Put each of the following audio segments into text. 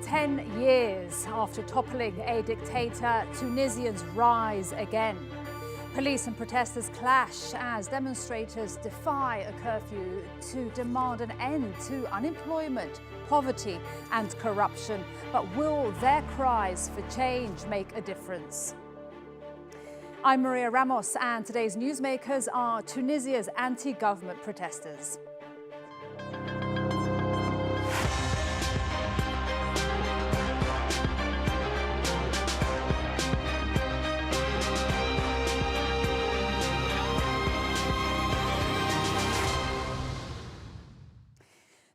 10 years after toppling a dictator, Tunisians rise again. Police and protesters clash as demonstrators defy a curfew to demand an end to unemployment, poverty and corruption. But will their cries for change make a difference? I'm Maria Ramos, and today's newsmakers are Tunisia's anti-government protesters.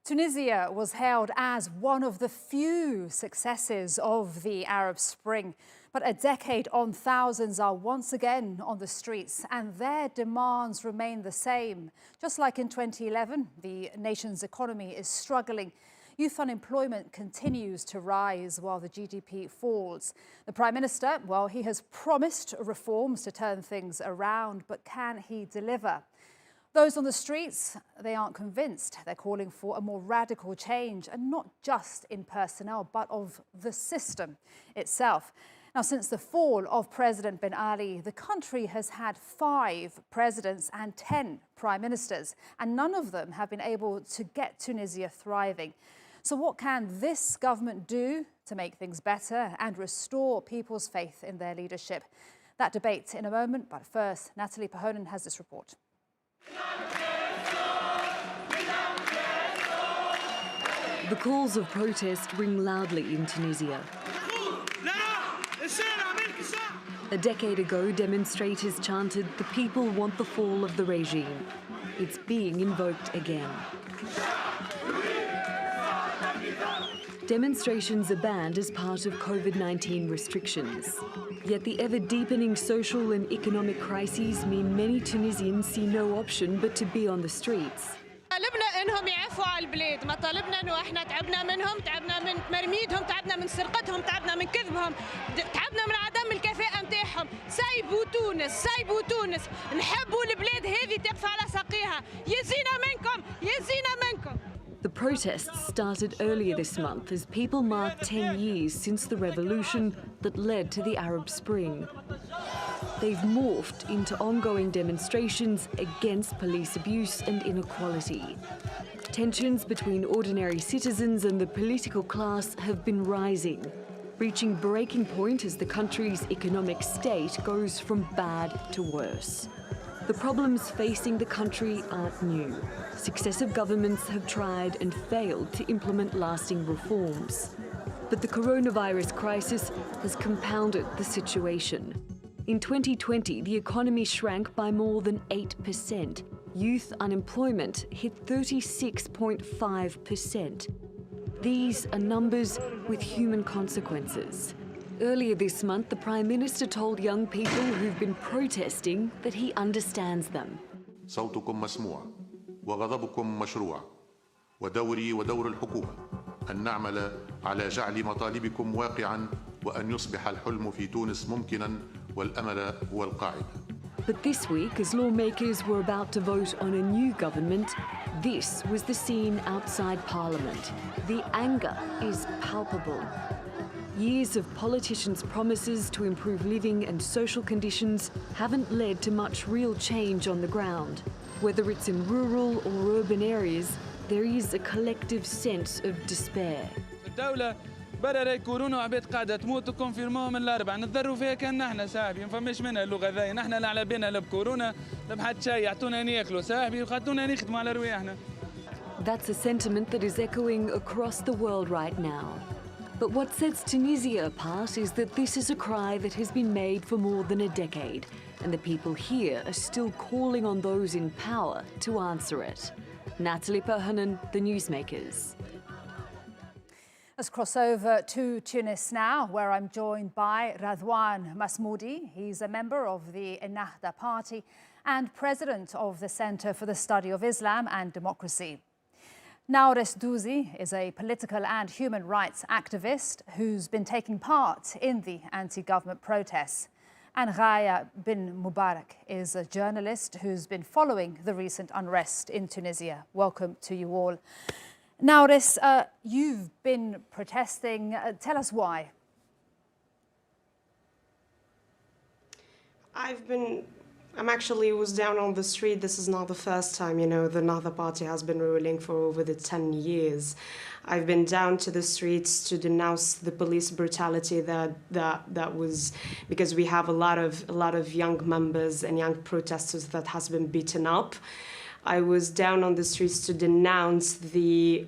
Tunisia was hailed as one of the few successes of the Arab Spring. But a decade on, thousands are once again on the streets and their demands remain the same. Just like in 2011, the nation's economy is struggling. Youth unemployment continues to rise while the GDP falls. The Prime Minister, well, he has promised reforms to turn things around, but can he deliver? Those on the streets, they aren't convinced. They're calling for a more radical change, and not just in personnel, but of the system itself. Now, since the fall of President Ben Ali, the country has had 5 presidents and 10 prime ministers, and none of them have been able to get Tunisia thriving. So what can this government do to make things better and restore people's faith in their leadership? That debate in a moment, but first, Natalie Pahonen has this report. The calls of protest ring loudly in Tunisia. A decade ago, demonstrators chanted, "The people want the fall of the regime." It's being invoked again. Demonstrations are banned as part of COVID-19 restrictions. Yet the ever-deepening social and economic crises mean many Tunisians see no option but to be on the streets. طالبنا انهم يعفوا على البلاد، ما طالبنا انه احنا تعبنا منهم، تعبنا من مرميدهم، تعبنا من سرقتهم، تعبنا من كذبهم، تعبنا من عدم الكفاءة نتاعهم. سايبوا تونس، سايبوا تونس، نحبوا البلاد هذه تقف على ساقيها، يزينا منكم، يزينا منكم. The protests started earlier this month as people marked 10 years since the revolution that led to the Arab Spring. They've morphed into ongoing demonstrations against police abuse and inequality. Tensions between ordinary citizens and the political class have been rising, reaching breaking point as the country's economic state goes from bad to worse. The problems facing the country aren't new. Successive governments have tried and failed to implement lasting reforms. But the coronavirus crisis has compounded the situation. In 2020, the economy shrank by more than 8%. Youth unemployment hit 36.5%. These are numbers with human consequences. Earlier this month, the Prime Minister told young people who've been protesting that he understands them. صوتكم مسموع وغضبكم مشروع ودوري ودور الحكومة أن نعمل على جعل مطالبكم واقعاً وأن يصبح الحلم في تونس ممكناً والأمل هو القاعدة. But this week, as lawmakers were about to vote on a new government, this was the scene outside Parliament. The anger is palpable. Years of politicians' promises to improve living and social conditions haven't led to much real change on the ground. Whether it's in rural or urban areas, there is a collective sense of despair. برا كورونا عباد قاعده تموت كونفيرمون من الاربع نضروا فيها كان نحن صاحبي ما فماش منها اللغه ذي نحن لا على بالنا لا بكورونا لا بحد شيء يعطونا ناكلوا صاحبي وخدونا نخدموا على رواحنا. That's a sentiment that is echoing across the world right now. But what sets Tunisia apart is that this is a cry that has been made for more than a decade, and the people here are still calling on those in power to answer it. Natalie Pahonen, the Newsmakers. Let's cross over to Tunis now, where I'm joined by Radwan Masmoudi. He's a member of the Ennahda party and president of the Center for the Study of Islam and Democracy. Nawres Douzi is a political and human rights activist who's been taking part in the anti-government protests. And Ghaya Ben Mbarek is a journalist who's been following the recent unrest in Tunisia. Welcome to you all. Nawres, you've been protesting. Tell us why. I'm actually was down on the street. This is not the first time, the Ennahda party has been ruling for over the 10 years. I've been down to the streets to denounce the police brutality that was, because we have a lot of young members and young protesters that has been beaten up. I was down on the streets to denounce the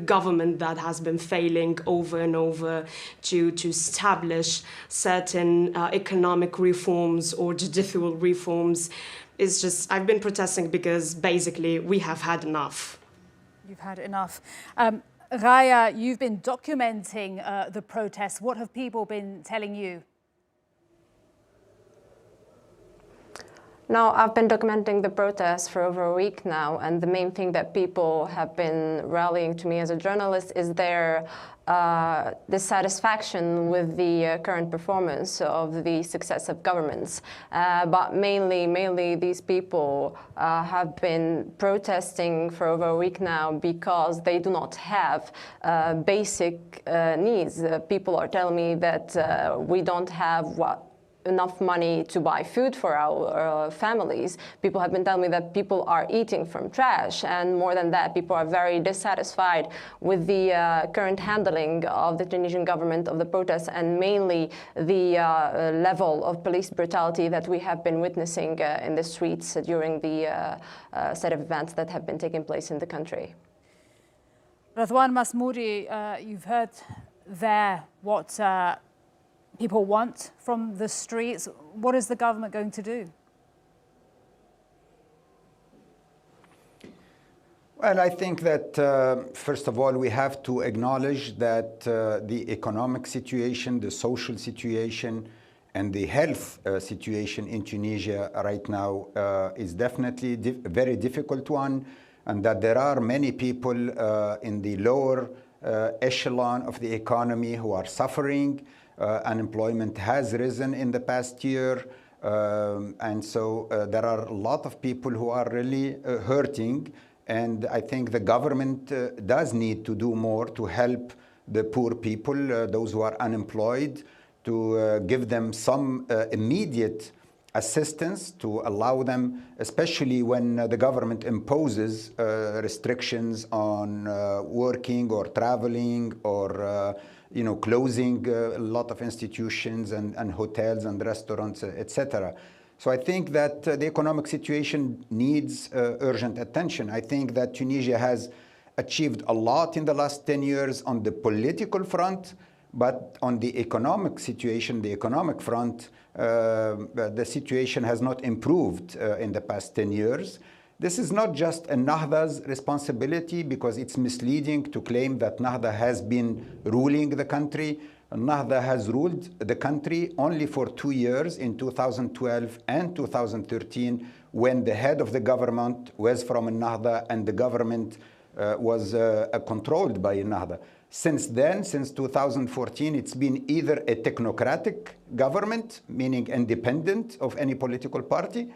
government that has been failing over and over to establish certain economic reforms or judicial reforms. It's just, I've been protesting because basically we have had enough. You've had enough. Ghaya, you've been documenting the protests. What have people been telling you? No, I've been documenting the protests for over a week now, and the main thing that people have been rallying to me as a journalist is their dissatisfaction with the current performance of the successive governments. But mainly these people have been protesting for over a week now because they do not have basic needs. People are telling me that we don't have enough money to buy food for our families. People have been telling me that people are eating from trash, and more than that, people are very dissatisfied with the current handling of the Tunisian government of the protests, and mainly the level of police brutality that we have been witnessing in the streets during the set of events that have been taking place in the country. Radwan Masmoudi, you've heard there what people want from the streets. What is the government going to do? Well, I think that, first of all, we have to acknowledge that the economic situation, the social situation, and the health situation in Tunisia right now is definitely a very difficult one, and that there are many people in the lower echelon of the economy who are suffering. Unemployment has risen in the past year, and so there are a lot of people who are really hurting, and I think the government does need to do more to help the poor people, those who are unemployed, to give them some immediate assistance, to allow them, especially when the government imposes restrictions on working or traveling or closing a lot of institutions and hotels and restaurants, etc. So I think that the economic situation needs urgent attention. I think that Tunisia has achieved a lot in the last 10 years on the political front, but on the economic situation, the economic front, the situation has not improved in the past 10 years. This is not just Ennahda's responsibility, because it's misleading to claim that Ennahda has been ruling the country. Ennahda has ruled the country only for 2 years, in 2012 and 2013, when the head of the government was from Ennahda and the government was controlled by Ennahda. Since then, since 2014, it's been either a technocratic government, meaning independent of any political party,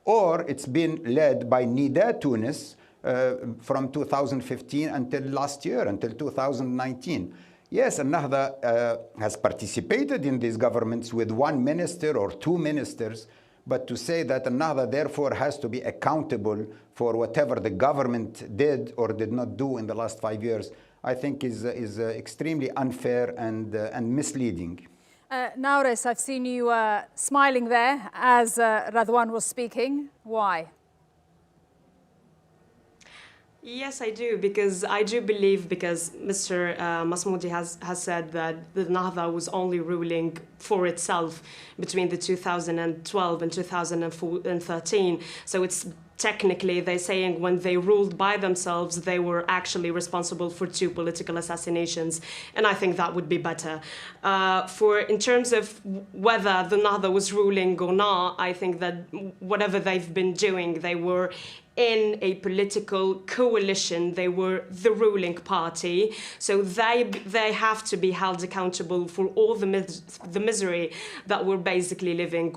or it's been led by Ennahda Tunis from 2015 until last year, until 2019. Yes, Ennahda has participated in these governments with one minister or two ministers, but to say that Ennahda therefore has to be accountable for whatever the government did or did not do in the last 5 years, I think is extremely unfair and misleading. Nawres, I've seen you smiling there as Radwan was speaking. Why? Yes, I do, because I do believe, because Mr. Masmoudi has said that the Ennahda was only ruling for itself between the 2012 and 2013. So it's technically, they're saying when they ruled by themselves, they were actually responsible for 2 political assassinations. And I think that would be better. In terms of whether the Ennahda was ruling or not, I think that whatever they've been doing, they were in a political coalition. They were the ruling party, so they have to be held accountable for all the misery that we're basically living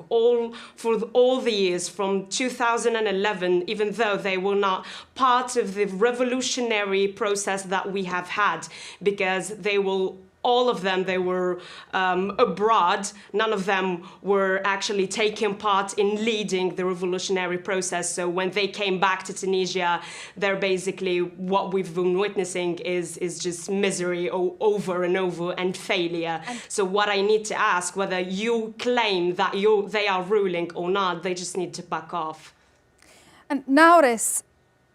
for all the years from 2011, even though they were not part of the revolutionary process that we have had, because all of them, they were abroad. None of them were actually taking part in leading the revolutionary process. So when they came back to Tunisia, they're basically, what we've been witnessing is just misery over and over and failure. So what I need to ask, whether you claim that they are ruling or not, they just need to back off. And Nawres,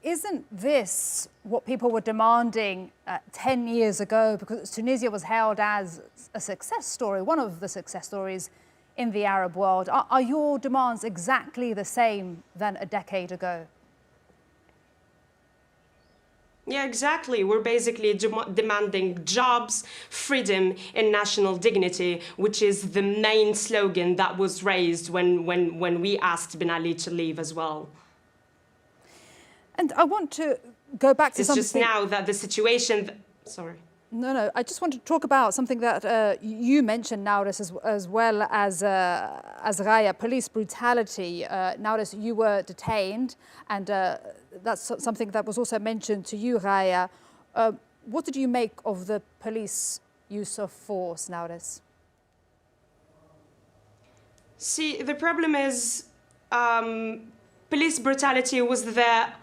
isn't this what people were demanding 10 years ago? Because Tunisia was hailed as a success story, one of the success stories in the Arab world. Are your demands exactly the same than a decade ago? Yeah, exactly. We're basically demanding jobs, freedom, and national dignity, which is the main slogan that was raised when we asked Ben Ali to leave as well. And I want to go back to something. It's just now that the situation... Sorry. No. I just want to talk about something that you mentioned, Nawres, as well as Ghaya, police brutality. Nawres, you were detained, and that's something that was also mentioned to you, Ghaya. What did you make of the police use of force, Nawres? See, the problem is police brutality was there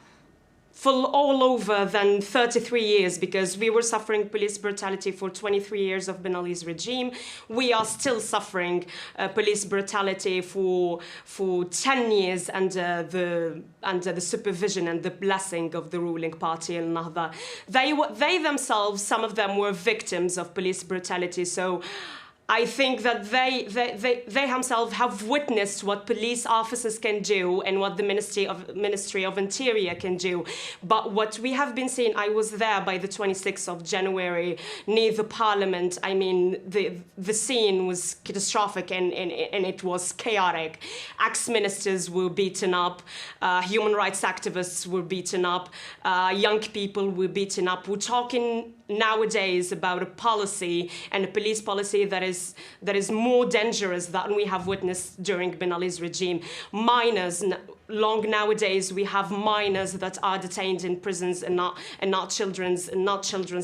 for all over than 33 years, because we were suffering police brutality for 23 years of Ben Ali's regime. We are still suffering police brutality for 10 years under the supervision and the blessing of the ruling party, Ennahda. They themselves, some of them were victims of police brutality, so I think that they themselves have witnessed what police officers can do and what the Ministry of Interior can do. But what we have been seeing, I was there by the 26th of January near the parliament. I mean, the scene was catastrophic and it was chaotic. Ex-ministers were beaten up, human rights activists were beaten up, young people were beaten up. We're talking nowadays about a policy and a police policy that is more dangerous than we have witnessed during Ben Ali's regime. Minors, nowadays we have minors that are detained in prisons and not children's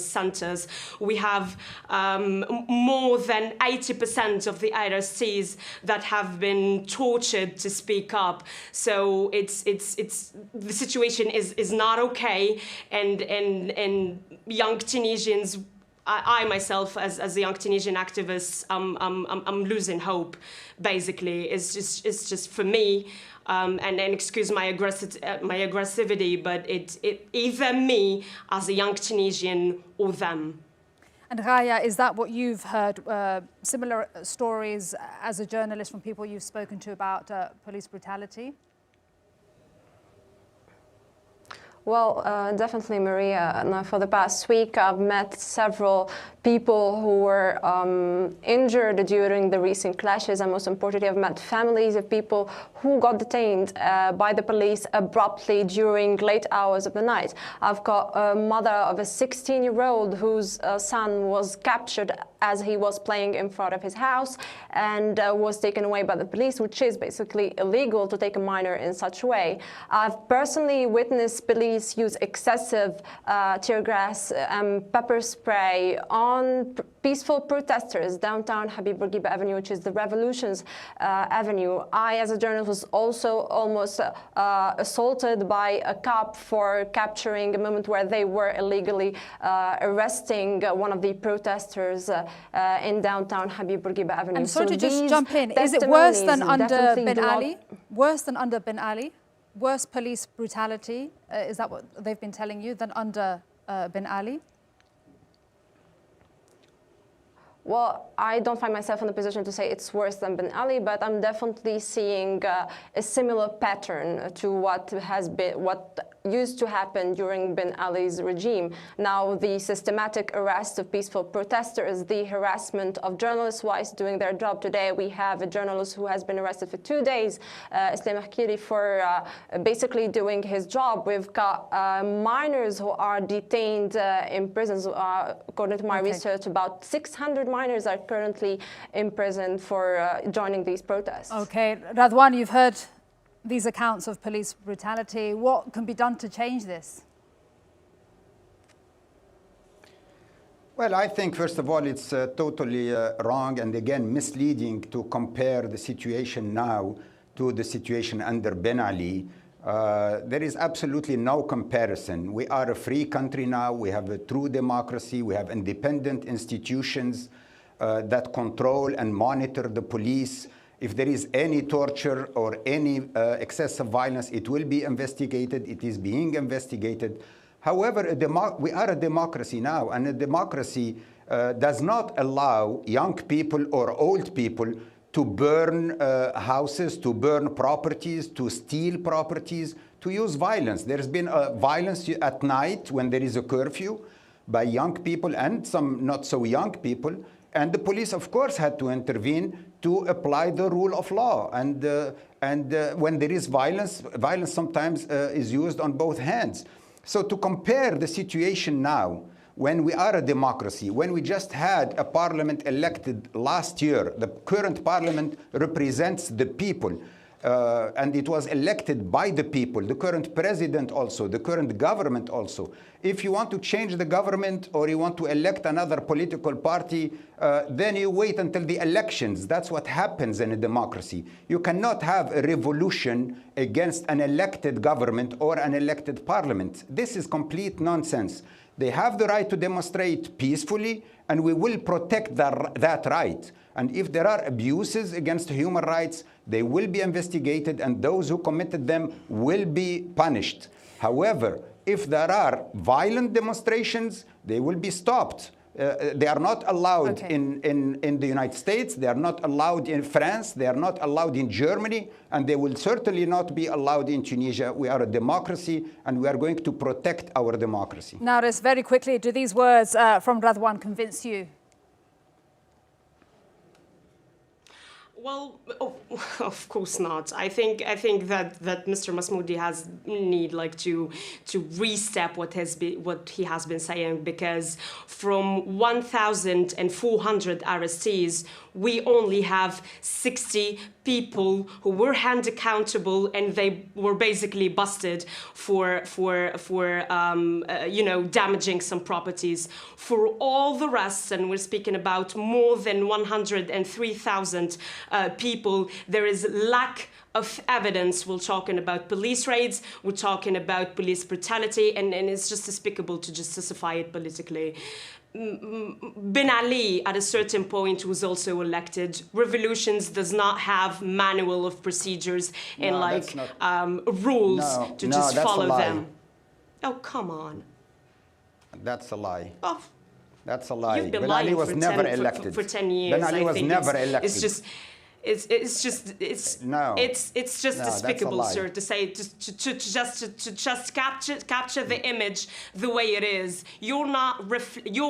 centers. We have more than 80% of the arrestees that have been tortured to speak up. So it's the situation is not okay, and young Tunisians, I myself, as a young Tunisian activist, I'm losing hope. Basically, it's just for me, and excuse my aggressivity, but it either me as a young Tunisian or them. And Ghaya, is that what you've heard? Similar stories as a journalist from people you've spoken to about police brutality? Well, definitely, Maria. Now, for the past week, I've met several people who were injured during the recent clashes, and most importantly, I've met families of people who got detained by the police abruptly during late hours of the night. I've got a mother of a 16-year-old whose son was captured as he was playing in front of his house and was taken away by the police, which is basically illegal to take a minor in such a way. I've personally witnessed police use excessive tear gas and pepper spray on peaceful protesters downtown Habib Bourguiba Avenue, which is the Revolution's avenue. I, as a journalist, was also almost assaulted by a cop for capturing a moment where they were illegally arresting one of the protesters in downtown Habib Bourguiba Avenue. I'm sorry to just jump in. Is it worse than under Ben Ali? Worse than under Ben Ali? Worse police brutality, is that what they've been telling you, than under Ben Ali? Well, I don't find myself in a position to say it's worse than Ben Ali, but I'm definitely seeing a similar pattern to what used to happen during Ben Ali's regime. Now the systematic arrest of peaceful protesters, the harassment of journalists whilst doing their job. Today we have a journalist who has been arrested for 2 days, Islam Hakiri, for basically doing his job. We've got minors who are detained in prisons. According to my research, about 600 minors are currently in prison for joining these protests. Okay, Radwan, you've heard these accounts of police brutality. What can be done to change this? Well, I think, first of all, it's totally wrong and, again, misleading to compare the situation now to the situation under Ben Ali. There is absolutely no comparison. We are a free country now. We have a true democracy. We have independent institutions that control and monitor the police. If there is any torture or any excessive violence, it will be investigated. It is being investigated. However, we are a democracy now, and a democracy does not allow young people or old people to burn houses, to burn properties, to steal properties, to use violence. There's been violence at night when there is a curfew by young people and some not so young people. And the police, of course, had to intervene to apply the rule of law. And when there is violence, violence sometimes is used on both hands. So to compare the situation now, when we are a democracy, when we just had a parliament elected last year, the current parliament represents the people, and it was elected by the people, the current president also, the current government also. If you want to change the government or you want to elect another political party, then you wait until the elections. That's what happens in a democracy. You cannot have a revolution against an elected government or an elected parliament. This is complete nonsense. They have the right to demonstrate peacefully, and we will protect that right. And if there are abuses against human rights, they will be investigated, and those who committed them will be punished. However, if there are violent demonstrations, they will be stopped. They are not allowed in the United States, they are not allowed in France, they are not allowed in Germany, and they will certainly not be allowed in Tunisia. We are a democracy, and we are going to protect our democracy. Nawres, very quickly, do these words from Radwan convince you? Well, of course not. I think that Mr. Masmoudi has need to re-step what he has been saying, because from 1,400 arrestees, we only have 60 people who were held accountable, and they were basically busted for damaging some properties. For all the rest, and we're speaking about more than 103,000 people, there is lack of evidence. We're talking about police raids, we're talking about police brutality, and it's just despicable to justify it politically. Ben Ali, at a certain point, was also elected. Revolutions does not have manual of procedures and rules to just follow them. Oh, come on. That's a lie. Oh, that's a lie. You've been Ben lying Ali was never elected for 10 years. Ben Ali was never elected. It's just despicable, sir, to say to just capture the image the way it is. Your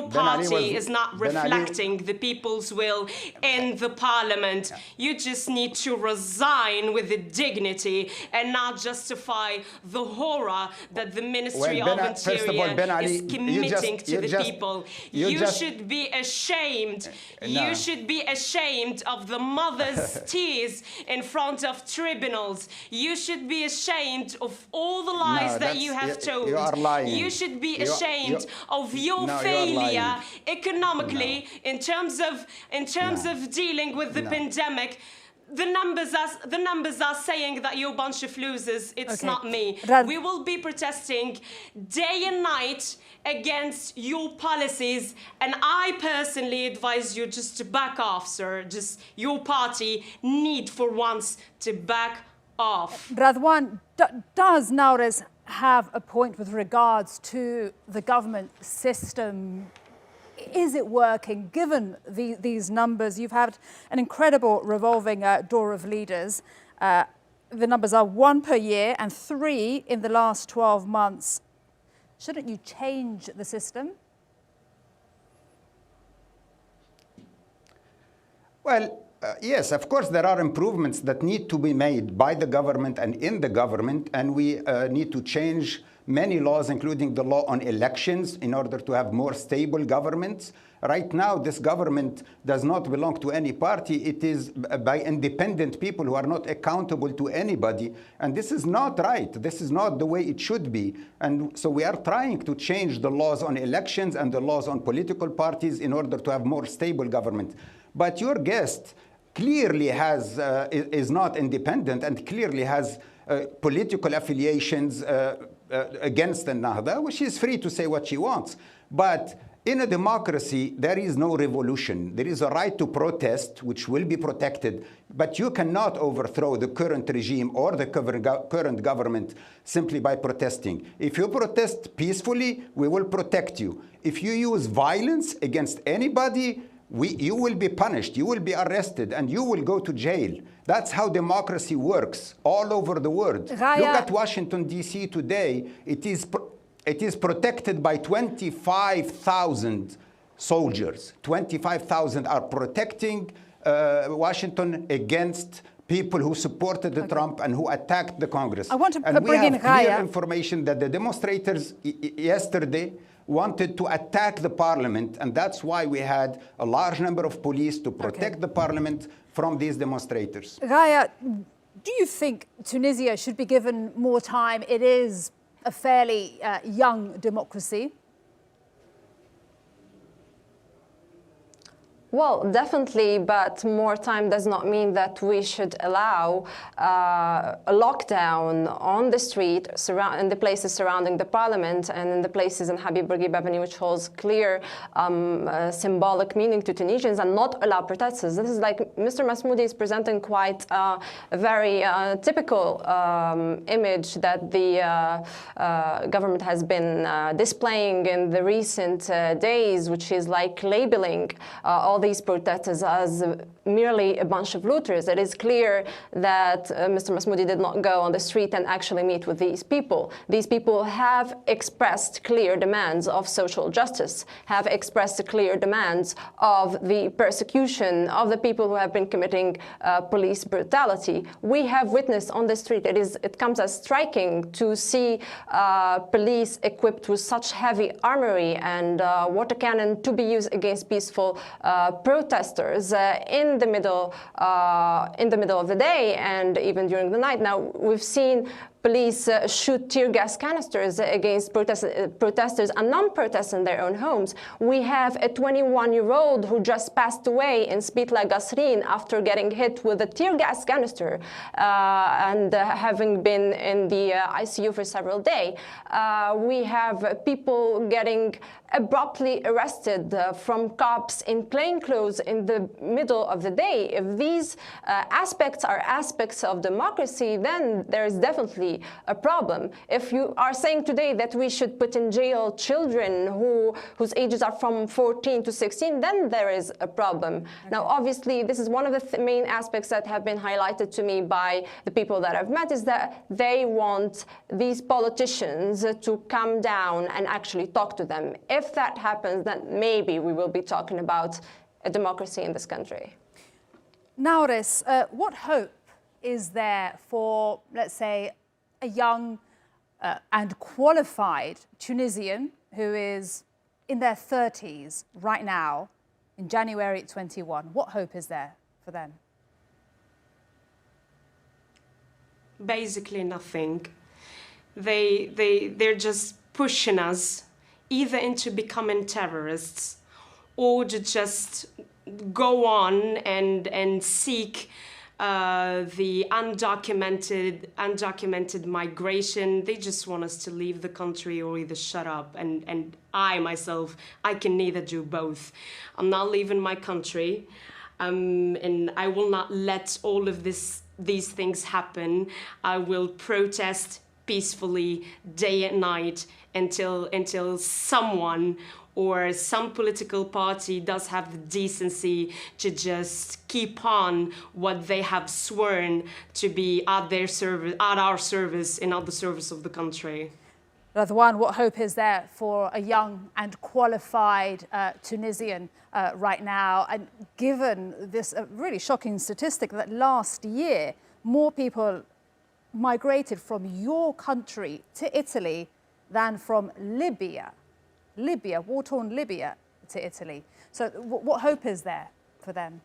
party is not reflecting the people's will in the parliament. You just need to resign with the dignity and not justify the horror that the Ministry of Interior is committing to the people. You should be ashamed. You should be ashamed of the mothers' tears in front of tribunals. You should be ashamed of all the lies that you have told. You are lying. You should be ashamed of your failure economically in terms of dealing with the pandemic. The numbers are saying that you're a bunch of losers. It's not me. We will be protesting day and night against your policies, and I personally advise you just to back off, sir. Just your party need for once to back off. Radwan, does Nawres have a point with regards to the government system? Is it working, given these numbers? You've had an incredible revolving door of leaders. the numbers are 1 per year and 3 in the last 12 months. Shouldn't you change the system? Well, yes, of course, there are improvements that need to be made by the government and in the government, and we need to change many laws, including the law on elections, in order to have more stable governments. Right now, this government does not belong to any party. It is by independent people who are not accountable to anybody. And this is not right. This is not the way it should be. And so we are trying to change the laws on elections and the laws on political parties in order to have more stable government. But your guest clearly is not independent and clearly has political affiliations against Ennahda, which is free to say what she wants. But in a democracy, there is no revolution. There is a right to protest, which will be protected, but you cannot overthrow the current regime or the current government simply by protesting. If you protest peacefully, we will protect you. If you use violence against anybody, you will be punished, you will be arrested, and you will go to jail. That's how democracy works all over the world. Look at Washington, D.C. today. It is protected by 25,000 soldiers. 25,000 are protecting Washington against people who supported Trump and who attacked the Congress. I want to and bring we have in clear Ghaya. information that the demonstrators yesterday wanted to attack the parliament, and that's why we had a large number of police to protect the parliament from these demonstrators. Ghaya, do you think Tunisia should be given more time? It is a fairly young democracy. Well, definitely, but more time does not mean that we should allow a lockdown on the street, in the places surrounding the parliament and in the places in Habib Bourguiba Avenue, which holds clear symbolic meaning to Tunisians, and not allow protests. This is like Mr. Masmoudi is presenting quite a very typical image that the government has been displaying in the recent days, which is like labeling all these protesters as merely a bunch of looters. It is clear that Mr. Masmoudi did not go on the street and actually meet with these people. These people have expressed clear demands of social justice, have expressed clear demands of the persecution of the people who have been committing police brutality. We have witnessed on the street, it comes as striking to see police equipped with such heavy armory and water cannon to be used against peaceful protesters in the middle of the day and even during the night. Now, we've seen police shoot tear gas canisters against protesters and non-protesters in their own homes. We have a 21-year-old who just passed away in Spitla Gasrin after getting hit with a tear gas canister and having been in the ICU for several days. We have people getting abruptly arrested from cops in plain clothes in the middle of the day. If these aspects are aspects of democracy, then there is definitely a problem. If you are saying today that we should put in jail children whose ages are from 14 to 16, then there is a problem. Okay. Now, obviously, this is one of the main aspects that have been highlighted to me by the people that I've met, is that they want these politicians to come down and actually talk to them. If that happens, then maybe we will be talking about a democracy in this country. Nawres, what hope is there for, let's say, a young and qualified Tunisian who is in their 30s right now, in January 21? What hope is there for them? Basically nothing. They're just pushing us either into becoming terrorists or to just go on and seek the undocumented migration. They just want us to leave the country or either shut up. And I myself, I can neither do both. I'm not leaving my country, and I will not let all of these things happen. I will protest peacefully day and night until someone or some political party does have the decency to just keep on what they have sworn to be at their service, at our service, and at the service of the country. Radwan, what hope is there for a young and qualified Tunisian right now? And given this really shocking statistic that last year more people migrated from your country to Italy than from Libya, war-torn Libya to Italy. So what hope is there for them?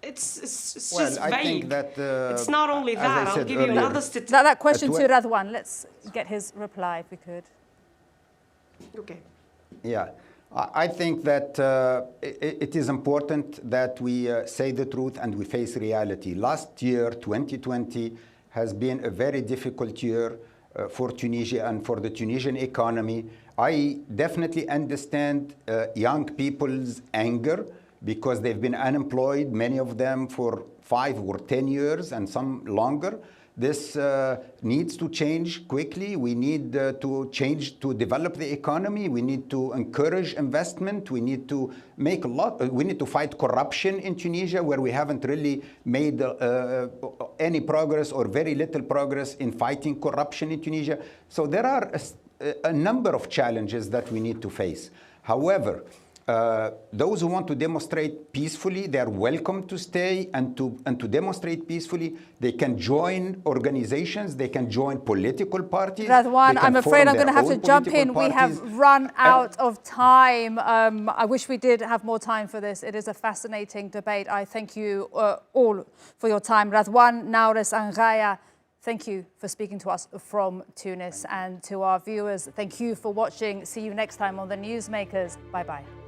It's just Well, I vague. think that it's not only that. I'll give you another statistic. That question to Radwan. Let's get his reply if we could. Okay. Yeah, I think that it is important that we say the truth and we face reality. Last year, 2020, has been a very difficult year for Tunisia and for the Tunisian economy. I definitely understand young people's anger because they've been unemployed, many of them for 5 or 10 years and some longer. This needs to change quickly. We need to change to develop the economy. We need to encourage investment. We need to make we need to fight corruption in Tunisia, where we haven't really made any progress or very little progress in fighting corruption in Tunisia. So there are a number of challenges that we need to face. However, those who want to demonstrate peacefully, they are welcome to stay and to demonstrate peacefully. They can join organizations, they can join political parties. Radwan, I'm afraid I'm going to have to jump in. We have run out of time. I wish we did have more time for this. It is a fascinating debate. I thank you all for your time. Radwan, Nawres and Ghaya, thank you for speaking to us from Tunis. And to our viewers, thank you for watching. See you next time on The Newsmakers. Bye-bye.